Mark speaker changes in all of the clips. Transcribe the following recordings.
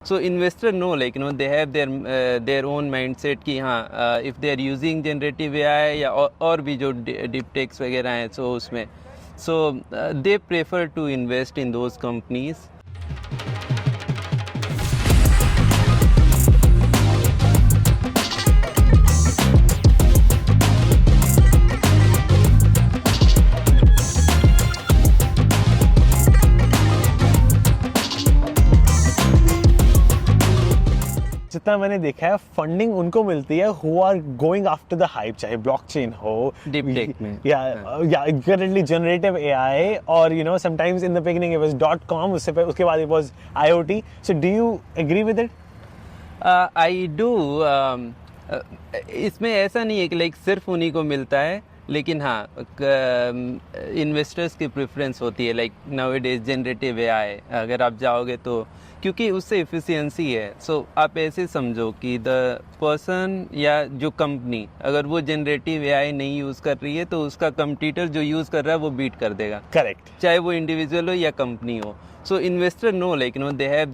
Speaker 1: So investor know, like they have their own mindset कि हाँ if they are using generative AI या और भी जो deep techs वगैरह हैं so उसमें so they prefer to invest in those companies.
Speaker 2: जितना मैंने देखा है फंडिंग उनको मिलती है who are going after the hype, चाहे ब्लॉकचेन हो,
Speaker 1: डीप टेक में
Speaker 2: या करंटली जनरेटिव एआई, और you know sometimes in the beginning it was .com, उसके बाद it was IoT. So do you agree with it?
Speaker 1: I do. इसमें ऐसा नहीं है कि लाइक सिर्फ उन्हीं को मिलता है, लेकिन हाँ इन्वेस्टर्स की प्रेफरेंस होती है लाइक नाउअडेज जनरेटिव एआई. अगर आप जाओगे तो क्योंकि उससे एफिशिएंसी है. सो आप ऐसे समझो कि द पर्सन या जो कंपनी अगर वो जनरेटिव एआई नहीं यूज़ कर रही है तो उसका कंपटीटर जो यूज़ कर रहा है वो बीट कर देगा.
Speaker 2: करेक्ट.
Speaker 1: चाहे वो इंडिविजुअल हो या कंपनी हो. So investor know, like they have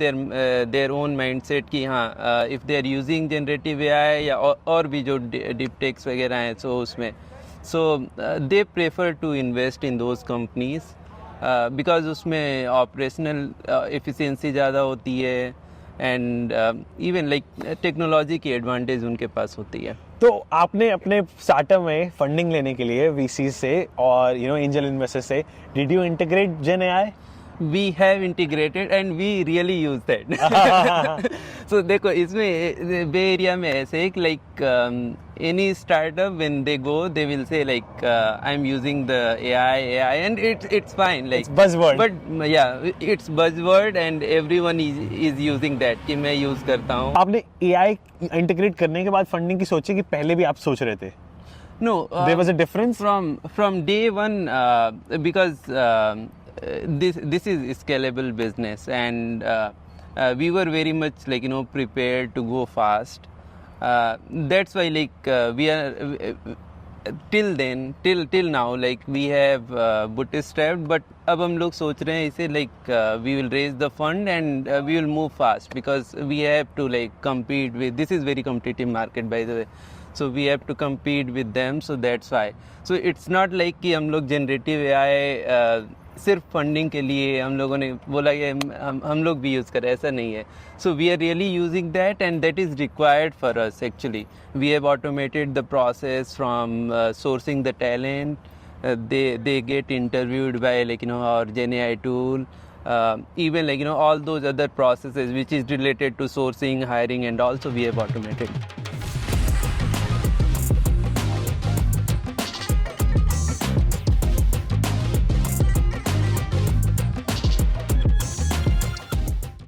Speaker 1: their own mindset कि हाँ if they are using generative AI या और भी जो deep techs वगैरह हैं so उसमें so they prefer to invest in those companies because उसमें operational efficiency ज़्यादा होती है and even like technology की advantage उनके पास होती है.
Speaker 2: तो आपने अपने स्टार्टअप में फंडिंग लेने के लिए VC से और एंजल इन्वेस्टर से did you integrate gen AI?
Speaker 1: We have integrated and we really use that. So देखो इसमें बे एरिया में ऐसे एक like any startup when they go they will say like I'm using the AI and it's fine like
Speaker 2: it's buzzword.
Speaker 1: But yeah it's buzzword and everyone is using that कि मैं use करता हूँ.
Speaker 2: आपने AI integrate करने के बाद funding की सोची कि पहले भी आप सोच रहे थे?
Speaker 1: No,
Speaker 2: there was a difference
Speaker 1: from day one because this is scalable business and we were very much like prepared to go fast. That's why like we are till now like we have bootstrapped, but अब हम लोग सोच रहे हैं इसे like we will raise the fund and we will move fast because we have to like compete with, this is very competitive market by the way, so we have to compete with them, so that's why. So it's not like कि हम लोग generative AI सिर्फ funding के लिए हम लोगों ने बोला कि हम लोग भी यूज़ करें, ऐसा नहीं है. So we are really using that and that is required for us actually. We have automated the process from sourcing the talent. they get interviewed by like our GenAI tool, even like all those other processes which is related to sourcing, hiring and also we have automated.